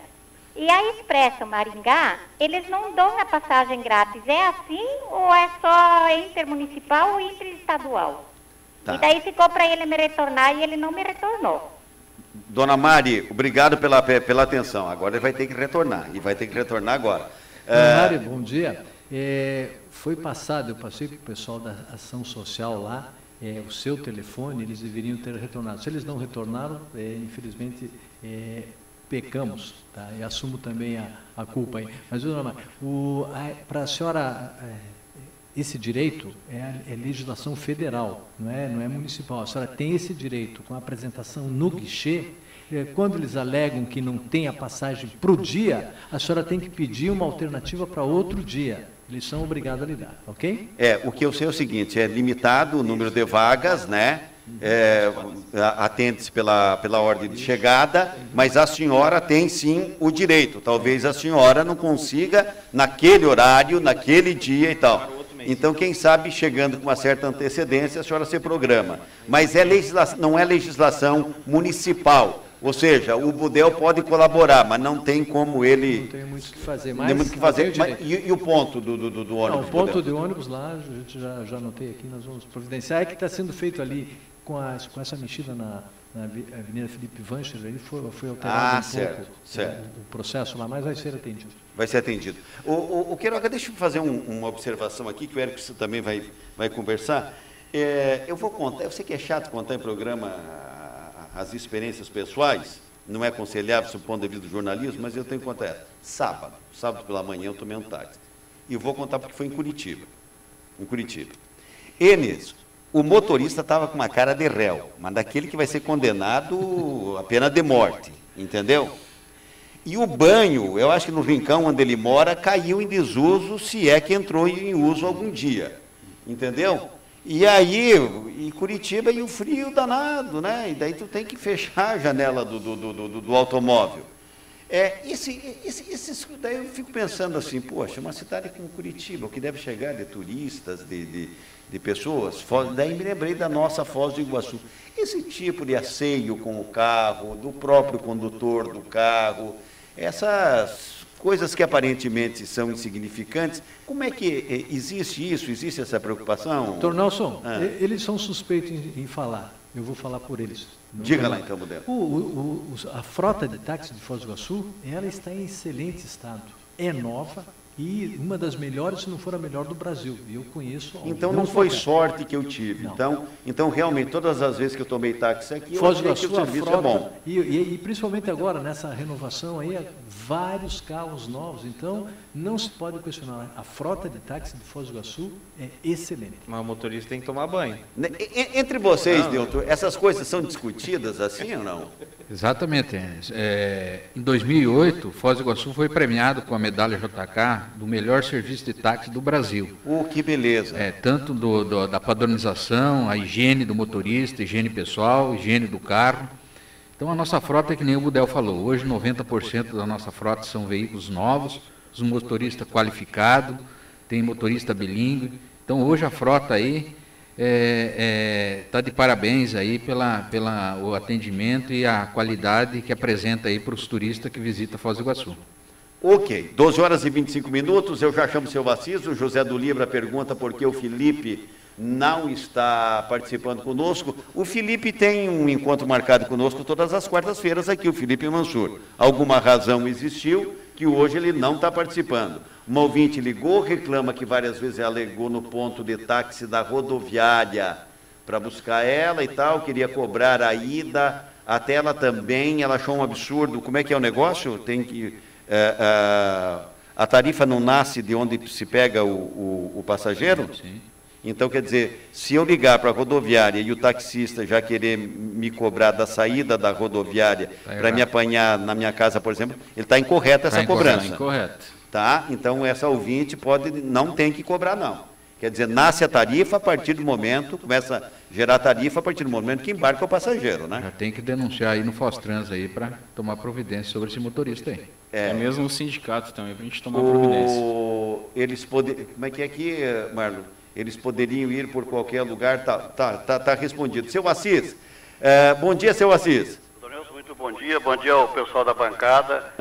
E a Expresso Maringá, eles não dão a passagem grátis. É assim ou é só intermunicipal ou interestadual? Tá. E daí ficou para ele me retornar e ele não me retornou. Dona Mari, obrigado pela atenção. Agora ele vai ter que retornar, e vai ter que retornar agora. Dona Mari, bom dia. Foi passado, eu passei para o pessoal da ação social lá, o seu telefone, eles deveriam ter retornado. Se eles não retornaram, infelizmente... pecamos, tá? E assumo também a culpa aí. Mas, dona Maria, para a senhora, esse direito é legislação federal, não é municipal. A senhora tem esse direito com a apresentação no guichê. Quando eles alegam que não tem a passagem para o dia, a senhora tem que pedir uma alternativa para outro dia. Eles são obrigados a lhe dar, ok? O que eu sei é o seguinte, é limitado o número de vagas, né? Atende-se pela ordem de chegada, mas a senhora tem sim o direito. Talvez a senhora não consiga naquele horário, naquele dia e tal. Então, quem sabe, chegando com uma certa antecedência, a senhora se programa. Mas não é legislação municipal. Ou seja, o Budel pode colaborar, mas não tem como ele... Não tem muito o que fazer. Não tem muito o que fazer. E o ponto do ônibus? Não, o ponto de ônibus lá, a gente já anotei aqui, nós vamos providenciar. É que está sendo feito ali com essa mexida na Avenida Felipe Vanches, ali foi alterado certo. O processo lá, mas vai ser atendido. Vai ser atendido. O Queiroga, deixa eu fazer uma observação aqui, que o Erickson também vai conversar. Eu vou contar, eu sei que é chato contar em programa as experiências pessoais, não é aconselhável do ponto de vista do jornalismo, mas eu tenho que contar. Sábado pela manhã eu tomei um táxi. E eu vou contar porque foi em Curitiba. O motorista estava com uma cara de réu, mas daquele que vai ser condenado a pena de morte, entendeu? E o banho, eu acho que no rincão onde ele mora, caiu em desuso, se é que entrou em uso algum dia. Entendeu? E aí, em Curitiba, e o frio danado, né? E daí tu tem que fechar a janela do automóvel. Daí eu fico pensando assim, poxa, uma cidade como Curitiba, o que deve chegar de turistas, de pessoas, daí me lembrei da nossa Foz do Iguaçu. Esse tipo de asseio com o carro, do próprio condutor do carro, essas coisas que aparentemente são insignificantes, como é que existe isso, existe essa preocupação? Doutor Nelson, eles são suspeitos em falar, eu vou falar por eles. Diga lá então, Budel. A frota de táxi de Foz do Iguaçu, ela está em excelente estado, é nova e uma das melhores, se não for a melhor do Brasil, e eu conheço. Então não foi sorte que eu tive, então realmente todas as vezes que eu tomei táxi aqui, Foz do eu achei que Iguaçu, o serviço frota, é bom. E principalmente agora, nessa renovação aí, vários carros novos, então não se pode questionar. A frota de táxi de Foz do Iguaçu é excelente. Mas o motorista tem que tomar banho. Entre vocês, Nilton, essas coisas são discutidas assim ou não? Exatamente, Enes. Em 2008, Foz do Iguaçu foi premiado com a medalha JK do melhor serviço de táxi do Brasil. Que beleza. Tanto da padronização, a higiene do motorista, higiene pessoal, higiene do carro. Então a nossa frota é que nem o Budel falou, hoje 90% da nossa frota são veículos novos, os motoristas qualificados, tem motorista bilíngue. Então hoje a frota aí está de parabéns aí pelo atendimento e a qualidade que apresenta aí para os turistas que visitam Foz do Iguaçu. Ok, 12 horas e 25 minutos, eu já chamo o seu Assis, o José do Libra pergunta por que o Felipe não está participando conosco. O Felipe tem um encontro marcado conosco todas as quartas-feiras aqui, o Felipe Mansur. Alguma razão existiu que hoje ele não está participando. Uma ouvinte ligou, reclama que várias vezes ela alegou no ponto de táxi da rodoviária para buscar ela e tal, queria cobrar a ida, até ela também, ela achou um absurdo. Como é que é o negócio? Tem que... a tarifa não nasce de onde se pega o passageiro? Sim. Então, quer dizer, se eu ligar para a rodoviária e o taxista já querer me cobrar da saída da rodoviária para me apanhar na minha casa, por exemplo, ele está incorreto essa cobrança. Está incorreto. Tá? Então, essa ouvinte não tem que cobrar, não. Quer dizer, nasce a tarifa a partir do momento, começa a gerar tarifa a partir do momento que embarca o passageiro, né? Já tem que denunciar aí no Fostrans aí para tomar providência sobre esse motorista aí. É mesmo o sindicato também, para a gente tomar providência. Eles poderiam... Como é que aqui, Marlon? Eles poderiam ir por qualquer lugar, tá respondido. Seu Assis, bom dia, seu Assis. Doutor Nelson, muito bom dia ao pessoal da bancada.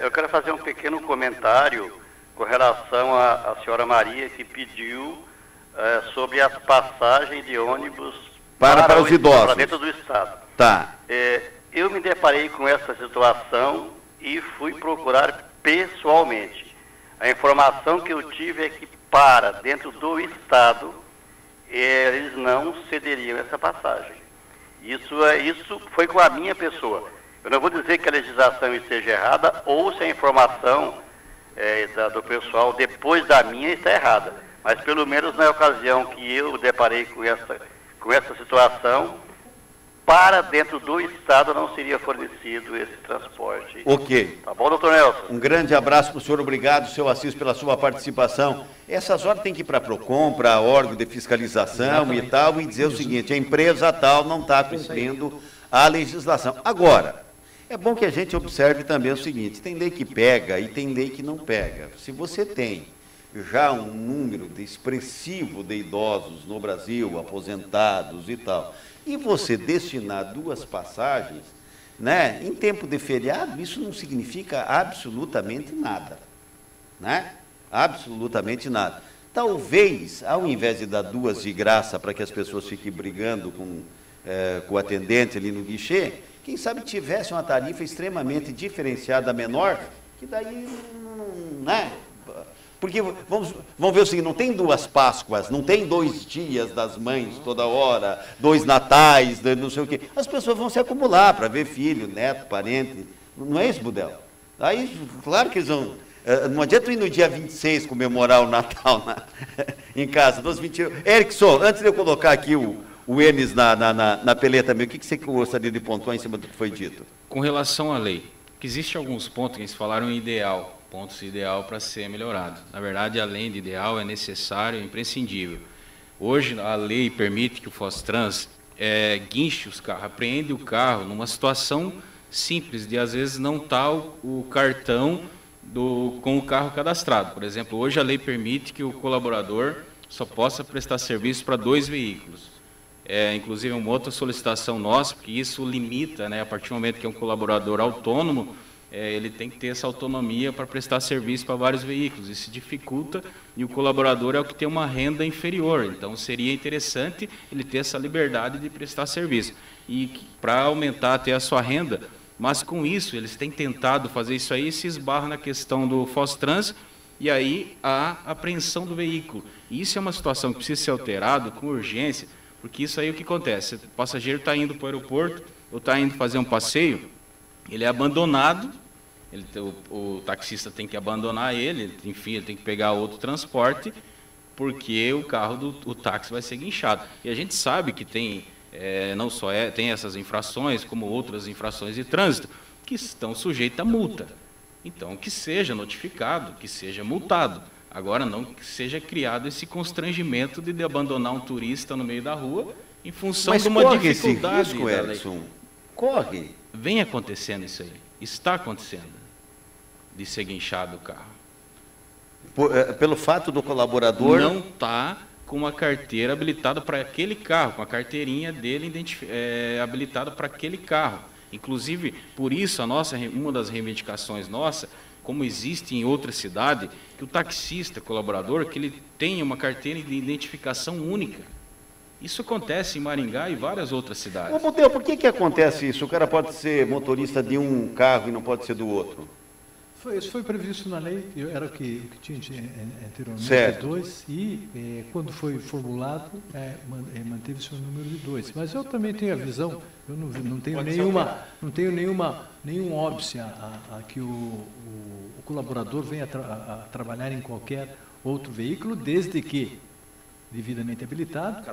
Eu quero fazer um pequeno comentário com relação à senhora Maria, que pediu sobre as passagens de ônibus para os idosos. Para dentro do estado. Tá. Eu me deparei com essa situação e fui procurar pessoalmente. A informação que eu tive é que para dentro do estado eles não cederiam essa passagem. Isso foi com a minha pessoa. Eu não vou dizer que a legislação esteja errada ou se a informação do pessoal depois da minha está errada. Mas pelo menos na ocasião que eu deparei com essa situação, para dentro do estado não seria fornecido esse transporte. Ok. Tá bom, doutor Nelson? Um grande abraço para o senhor, obrigado, seu Assis, pela sua participação. Essas horas tem que ir para a PROCON, para órgão de fiscalização e tal, e dizer o seguinte, a empresa tal não está cumprindo a legislação. Agora, é bom que a gente observe também o seguinte, tem lei que pega e tem lei que não pega. Se você tem já um número expressivo de idosos no Brasil, aposentados e tal, e você destinar 2 passagens, né, em tempo de feriado, isso não significa absolutamente nada, né? Absolutamente nada. Talvez, ao invés de dar 2 de graça para que as pessoas fiquem brigando com o atendente ali no guichê, quem sabe tivesse uma tarifa extremamente diferenciada menor, que daí, né? Porque, vamos ver o seguinte, não tem 2 Páscoas, não tem 2 dias das mães toda hora, 2 natais, não sei o quê. As pessoas vão se acumular para ver filho, neto, parente. Não é isso, Budel? Aí, claro que eles vão... Não adianta ir no dia 26 comemorar o Natal em casa. Erickson, antes de eu colocar aqui o Enes na peleta também, o que você gostaria de pontuar em cima do que foi dito? Com relação à lei, que existem alguns pontos que eles falaram em ideal, pontos ideal para ser melhorado. Na verdade, além de ideal, é necessário, é imprescindível. Hoje, a lei permite que o Fostrans guinche os carros, apreende o carro numa situação simples, de às vezes não estar o cartão com o carro cadastrado. Por exemplo, hoje a lei permite que o colaborador só possa prestar serviço para 2 veículos. Inclusive, uma outra solicitação nossa, porque isso limita, né, a partir do momento que é um colaborador autônomo, ele tem que ter essa autonomia para prestar serviço para vários veículos. Isso dificulta, e o colaborador é o que tem uma renda inferior. Então, seria interessante ele ter essa liberdade de prestar serviço. E para aumentar até a sua renda, mas com isso, eles têm tentado fazer isso aí e se esbarra na questão do Fostrans, e aí a apreensão do veículo. E isso é uma situação que precisa ser alterada com urgência, porque isso aí é o que acontece. O passageiro está indo para o aeroporto, ou está indo fazer um passeio, ele é abandonado, o taxista tem que abandonar ele, enfim, ele tem que pegar outro transporte, porque o carro do táxi vai ser guinchado. E a gente sabe que tem, não só tem essas infrações, como outras infrações de trânsito, que estão sujeitas a multa. Então, que seja notificado, que seja multado. Agora, não que seja criado esse constrangimento de abandonar um turista no meio da rua em função de uma dificuldade. Esse risco, Erickson? Corre. Vem acontecendo isso aí. Está acontecendo de ser guinchado o carro. Pelo fato do colaborador... Não está com uma carteira habilitada para aquele carro, com a carteirinha dele habilitada para aquele carro. Inclusive, por isso, uma das reivindicações nossa, como existe em outra cidade, que o taxista, colaborador, que ele tenha uma carteira de identificação única. Isso acontece em Maringá e várias outras cidades. Ô, Budel, por que acontece isso? O cara pode ser motorista de um carro e não pode ser do outro? Isso foi previsto na lei, era o que tinha anteriormente, certo. 2, e quando foi formulado, manteve-se o número de 2. Mas eu também tenho a visão, eu não tenho nenhum óbice a que o colaborador venha a trabalhar em qualquer outro veículo, desde que devidamente habilitado,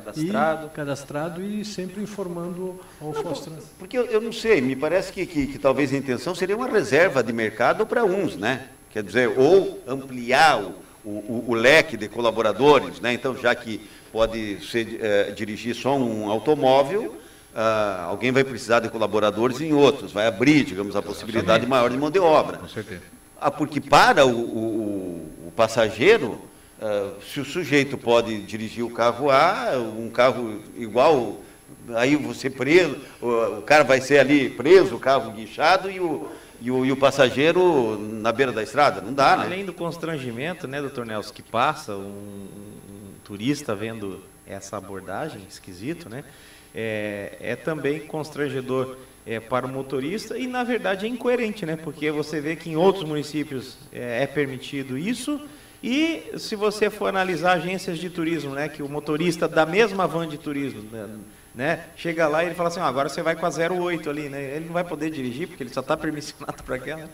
cadastrado e sempre informando ao Fostrans. Porque eu não sei, me parece que talvez a intenção seria uma reserva de mercado para uns, né? Quer dizer, ou ampliar o leque de colaboradores, né? Então, já que pode dirigir só um automóvel, alguém vai precisar de colaboradores em outros, vai abrir, digamos, a possibilidade maior de mão de obra. Com certeza. Porque para o passageiro... se o sujeito pode dirigir o carro A, um carro igual, aí você preso, o cara vai ser ali preso, o carro guinchado e o passageiro na beira da estrada, não dá, né? Além do constrangimento, né, doutor Nelson, que passa um turista vendo essa abordagem, esquisito, né? É também constrangedor para o motorista e, na verdade, é incoerente, né? Porque você vê que em outros municípios é permitido isso. E se você for analisar agências de turismo, né, que o motorista da mesma van de turismo, né, chega lá e ele fala assim, agora você vai com a 08 ali, né, ele não vai poder dirigir porque ele só está permissionado para aquela.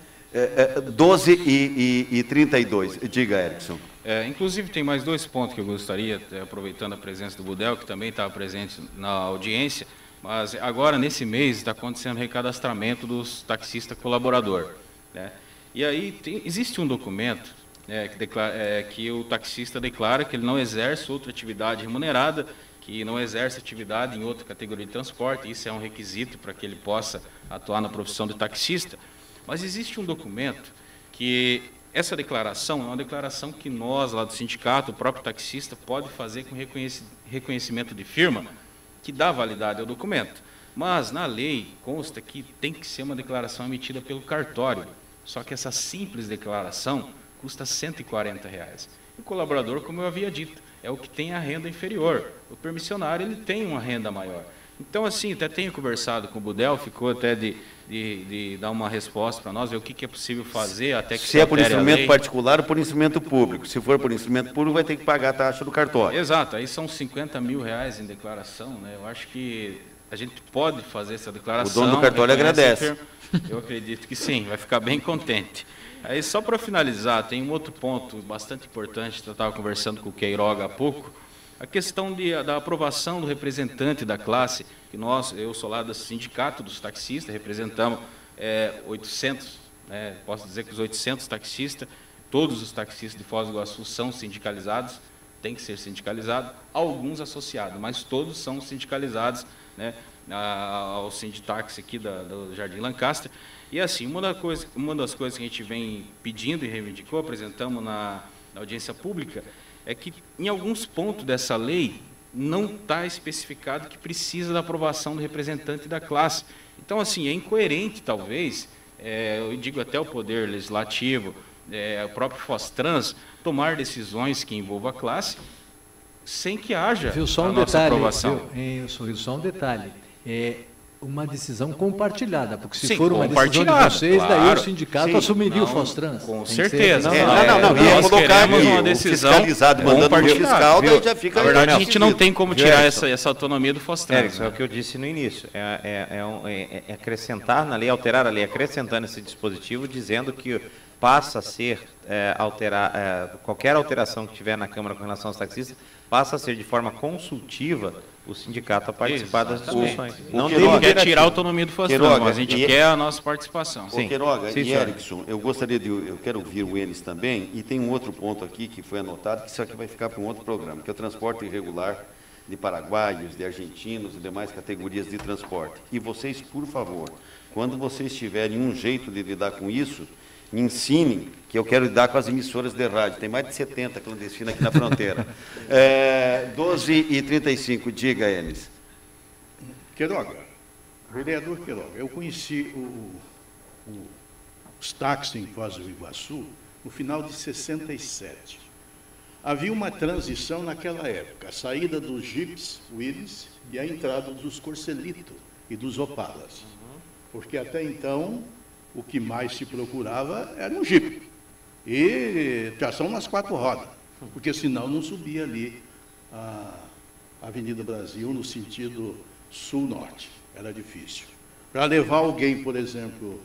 12 e 32, diga, Erickson. Inclusive tem mais 2 pontos que eu gostaria, aproveitando a presença do Budel, que também estava presente na audiência, mas agora nesse mês está acontecendo o recadastramento dos taxistas colaborador, né? E aí existe um documento que o taxista declara que ele não exerce outra atividade remunerada, que não exerce atividade em outra categoria de transporte, isso é um requisito para que ele possa atuar na profissão de taxista. Mas existe um documento que, essa declaração é uma declaração que nós, lá do sindicato, o próprio taxista, pode fazer com reconhecimento de firma, que dá validade ao documento. Mas na lei consta que tem que ser uma declaração emitida pelo cartório, só que essa simples declaração custa R$ 140. O colaborador, como eu havia dito, é o que tem a renda inferior. O permissionário, ele tem uma renda maior. Então, assim, até tenho conversado com o Budel, ficou até de dar uma resposta para nós, ver o que é possível fazer até que se é por instrumento particular ou por instrumento público. Se for por instrumento público, vai ter que pagar a taxa do cartório. Exato, aí são R$50 mil em declaração, né? Eu acho que a gente pode fazer essa declaração. O dono do cartório agradece. Eu acredito que sim, vai ficar bem contente. Aí, só para finalizar, tem um outro ponto bastante importante, eu estava conversando com o Queiroga há pouco, a questão da aprovação do representante da classe, que eu sou lá do sindicato dos taxistas, representamos 800 né? Posso dizer que os 800 taxistas, todos os taxistas de Foz do Iguaçu são sindicalizados, tem que ser sindicalizado, alguns associados, mas todos são sindicalizados, né, ao Sinditaxi aqui do Jardim Lancaster. E assim, uma das coisas que a gente vem pedindo e reivindicou, apresentamos na audiência pública, é que em alguns pontos dessa lei não está especificado que precisa da aprovação do representante da classe. Então, assim, é incoerente, talvez, eu digo até o Poder Legislativo, o próprio Fostrans, tomar decisões que envolvam a classe sem que haja a nossa aprovação. Sorriso, só um detalhe. É uma decisão compartilhada, porque se Sim, for uma decisão de vocês, claro. daí o sindicato assumiria o Fostrans. Com certeza. Nós queremos uma decisão fiscalizado, mandando o fiscal, daí já fica... Na verdade, a gente não tem como tirar essa autonomia do Fostrans. É o que eu disse no início, acrescentar na lei, alterar a lei, acrescentando esse dispositivo, dizendo que passa a ser, qualquer alteração que tiver na Câmara com relação aos taxistas, passa a ser de forma consultiva o sindicato a participar das discussões. Não quer tirar a autonomia do Fostrans, mas a gente quer a nossa participação. Sim. Queiroga e Erickson, eu quero ouvir o Enes também, e tem um outro ponto aqui que foi anotado, que isso aqui vai ficar para um outro programa, que é o transporte irregular de paraguaios, de argentinos e demais categorias de transporte. E vocês, por favor, quando vocês tiverem um jeito de lidar com isso, me ensinem, que eu quero lidar com as emissoras de rádio. Tem mais de 70 clandestinas aqui na fronteira. 12h35, diga, Enes. Queiroga, vereador Queiroga, eu conheci os táxis em Foz do Iguaçu no final de 67. Havia uma transição naquela época, a saída dos Jeeps Willys e a entrada dos Corcelito e dos Opalas. Porque até então o que mais se procurava era um Jeep. E tração nas 4 rodas, porque senão não subia ali a Avenida Brasil no sentido sul-norte. Era difícil. Para levar alguém, por exemplo,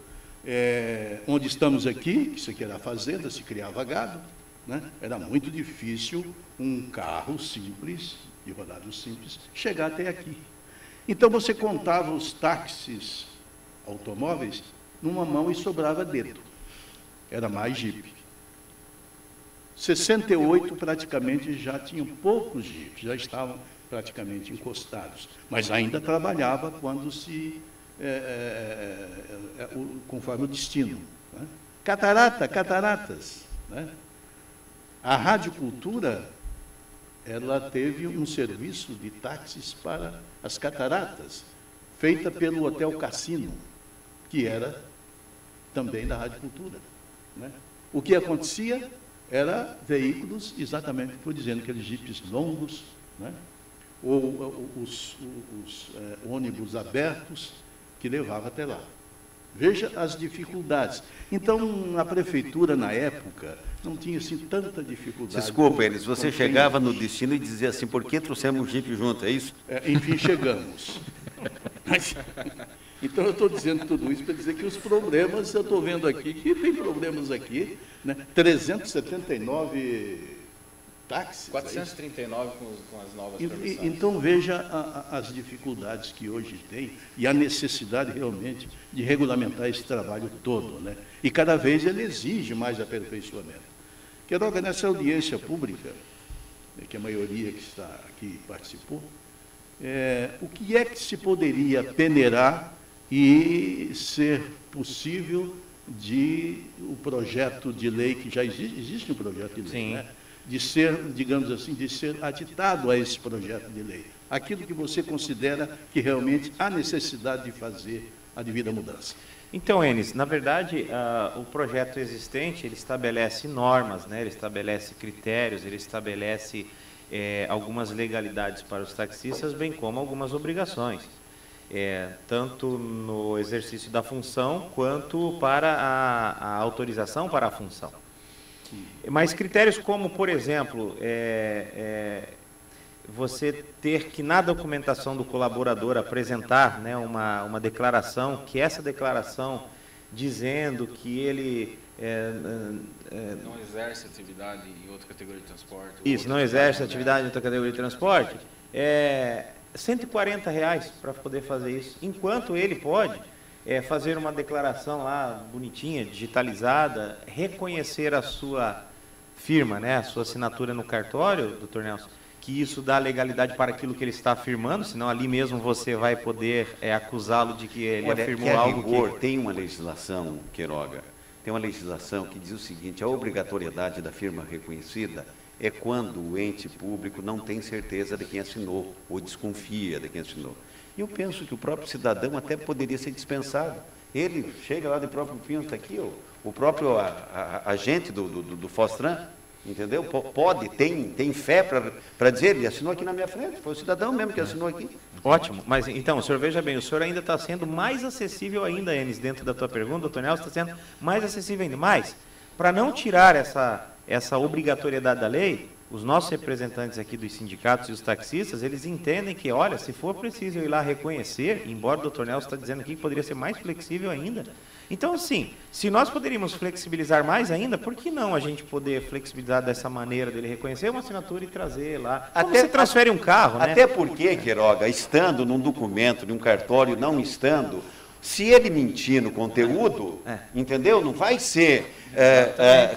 onde estamos aqui, que isso aqui era a fazenda, se criava gado, né? Era muito difícil um carro simples, de rodado simples, chegar até aqui. Então você contava os táxis automóveis numa mão e sobrava dedo. Era mais Jeep. 68 praticamente já tinham poucos Jeeps, já estavam praticamente encostados, mas ainda trabalhava quando conforme o destino. Né? Cataratas. Né? A Rádio Cultura, ela teve um serviço de táxis para as cataratas, feita pelo Hotel Cassino, que era também da Rádio Cultura. Né? O que acontecia era veículos, exatamente por dizendo, aqueles jipes longos, né? Ou os ônibus abertos que levava até lá. Veja as dificuldades. Então, a prefeitura, na época, não tinha assim tanta dificuldade. Desculpa, Enes, você chegava no destino e dizia assim, por que trouxemos o Jeep junto, é isso? Enfim, chegamos. Mas, então, eu estou dizendo tudo isso para dizer que os problemas, eu estou vendo aqui, que tem problemas aqui, né? 379 táxis. 439 com as novas permissões. Então, veja as dificuldades que hoje tem e a necessidade realmente de regulamentar esse trabalho todo, né? E cada vez ele exige mais aperfeiçoamento. Queiroga, nessa audiência pública, que a maioria que está aqui participou, o que é que se poderia peneirar e ser possível de o projeto de lei, que já existe um projeto de lei, né? De ser, digamos assim, de ser aditado a esse projeto de lei. Aquilo que você considera que realmente há necessidade de fazer a devida mudança. Então, Enes, na verdade, o projeto existente, ele estabelece normas, né? Ele estabelece critérios, ele estabelece algumas legalidades para os taxistas, bem como algumas obrigações. Tanto no exercício da função, quanto para a autorização para a função. Mas critérios como, por exemplo, você ter que na documentação do colaborador apresentar, né, uma declaração, que essa declaração dizendo que ele... não exerce atividade em outra categoria de transporte. Isso, não exerce atividade em outra categoria de transporte. R$ 140 para poder fazer isso, enquanto ele pode fazer uma declaração lá bonitinha, digitalizada, reconhecer a sua firma, né, a sua assinatura no cartório, doutor Nelson, que isso dá legalidade para aquilo que ele está afirmando, senão ali mesmo você vai poder acusá-lo de que ele afirmou algo rigor, tem uma legislação, Queiroga, tem uma legislação que diz o seguinte: a obrigatoriedade da firma reconhecida é quando o ente público não tem certeza de quem assinou, ou desconfia de quem assinou. E eu penso que o próprio cidadão até poderia ser dispensado. Ele chega lá de próprio pinho, está aqui, o próprio agente do Fostran, entendeu? Pode, tem fé para dizer, ele assinou aqui na minha frente, foi o cidadão mesmo que assinou aqui. Ótimo, mas então, o senhor veja bem, o senhor ainda está sendo mais acessível ainda, Enes, dentro da tua pergunta, doutor Nelson, está sendo mais acessível ainda. Mas, para não tirar essa obrigatoriedade da lei, os nossos representantes aqui dos sindicatos e os taxistas, eles entendem que, olha, se for preciso eu ir lá reconhecer, embora o doutor Nelson está dizendo aqui que poderia ser mais flexível ainda. Então, assim, se nós poderíamos flexibilizar mais ainda, por que não a gente poder flexibilizar dessa maneira dele reconhecer uma assinatura e trazer lá? Como você transfere um carro, né? Até porque, Queiroga, estando num documento, num cartório, não estando, se ele mentir no conteúdo, entendeu? Não vai ser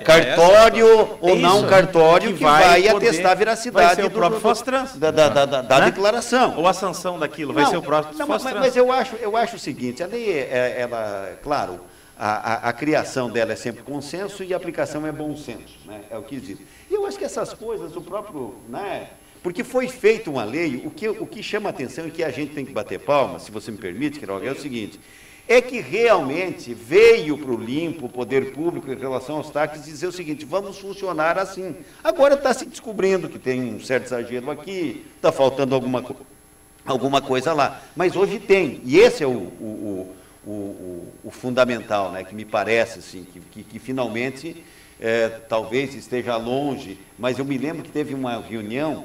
cartório ou não cartório que vai atestar a veracidade. Vai ser o próprio Fostrans da declaração. Ou a sanção daquilo, vai ser o próprio Fostrans. Mas eu acho o seguinte, a lei, ela, claro, a criação dela é sempre consenso e a aplicação é bom senso, né? É o que diz. E eu acho que essas coisas, o próprio, né? Porque foi feita uma lei, o que chama a atenção e que a gente tem que bater palma, se você me permite, Queiroga, é o seguinte: é que realmente veio para o limpo o poder público em relação aos táxis dizer o seguinte: vamos funcionar assim. Agora está se descobrindo que tem um certo exagero aqui, está faltando alguma coisa lá. Mas hoje tem, e esse é o fundamental, né, que me parece assim, que finalmente talvez esteja longe, mas eu me lembro que teve uma reunião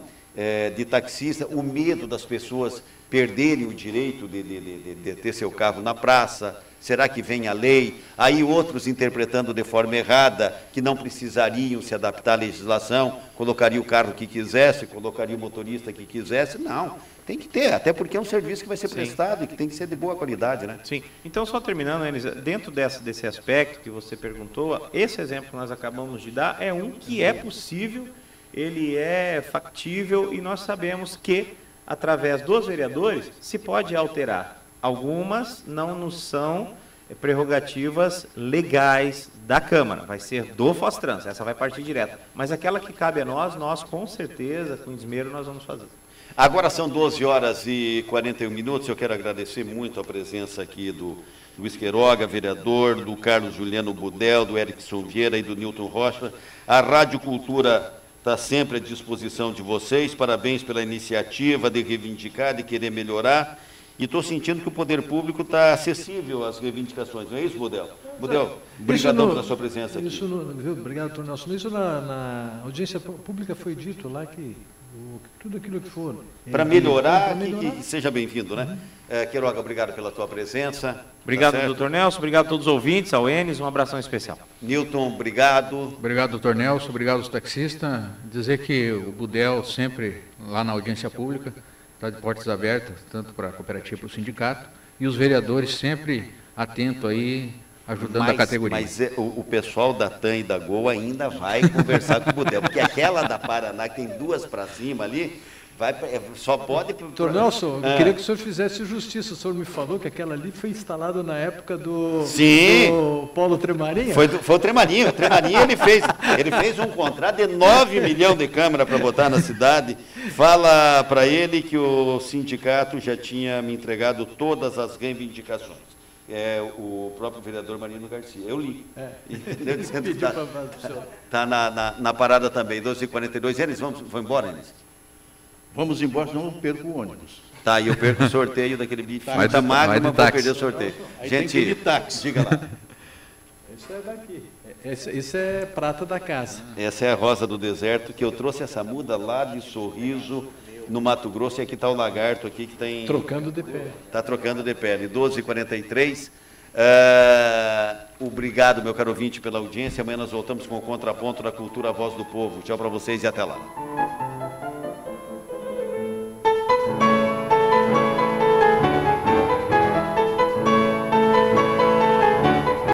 de taxista, o medo das pessoas perderem o direito de ter seu carro na praça. Será que vem a lei? Aí outros interpretando de forma errada, que não precisariam se adaptar à legislação, colocaria o carro que quisesse, colocaria o motorista que quisesse. Não, tem que ter, até porque é um serviço que vai ser prestado e que tem que ser de boa qualidade, né? Sim. Então, só terminando, Enes, dentro desse aspecto que você perguntou, esse exemplo que nós acabamos de dar é um que é possível, ele é factível e nós sabemos que, através dos vereadores, se pode alterar. Algumas não nos são prerrogativas legais da Câmara, vai ser do Fostrans, essa vai partir direto. Mas aquela que cabe a nós com certeza, com esmero, nós vamos fazer. Agora são 12 horas e 41 minutos, eu quero agradecer muito a presença aqui do Luiz Queiroga, vereador, do Carlos Juliano Budel, do Erickson Vieira e do Nilton Rocha. A Rádio Cultura está sempre à disposição de vocês, parabéns pela iniciativa de reivindicar, de querer melhorar, e estou sentindo que o poder público está acessível às reivindicações, não é isso, Budel? Budel, obrigadão pela sua presença aqui. Obrigado, doutor Nelson. Isso na audiência pública foi dito lá que tudo aquilo que for. Para melhorar, que seja bem-vindo, né? Queiroga, obrigado pela tua presença. Obrigado, doutor Nelson, obrigado a todos os ouvintes, ao Enes, um abração especial. Nilton, obrigado. Obrigado, doutor Nelson, obrigado aos taxistas. Dizer que o Budel sempre, lá na audiência pública, está de portas abertas, tanto para a cooperativa como para o sindicato, e os vereadores sempre atentos aí, ajudando a categoria. Mas o pessoal da TAM e da Gol ainda vai conversar com o Budel, porque aquela da Paraná, que tem duas para cima ali, só pode... Doutor Nelson, eu queria que o senhor fizesse justiça. O senhor me falou que aquela ali foi instalada na época do Paulo Tremarinha. Foi o Tremarinho. O Tremarinho ele fez um contrato de 9 milhões de câmeras para botar na cidade. Fala para ele que o sindicato já tinha me entregado todas as reivindicações. O próprio vereador Marino Garcia. Eu li. Está na parada também, 12h42. Eles vão embora, Enes? Vamos embora, senão eu perco o ônibus. Tá, e eu perco o sorteio daquele bife. Vai tá magro, mas vou perder o sorteio. Aí gente, diga lá. Isso é daqui. Isso é prata da casa. Essa é a rosa do deserto, que eu trouxe essa muda lá de Sorriso, no Mato Grosso, e aqui está o lagarto aqui que tem... Trocando de pele. Está trocando de pele. 12h43. Obrigado, meu caro ouvinte, pela audiência. Amanhã nós voltamos com o Contraponto da Cultura, a Voz do Povo. Tchau para vocês e até lá.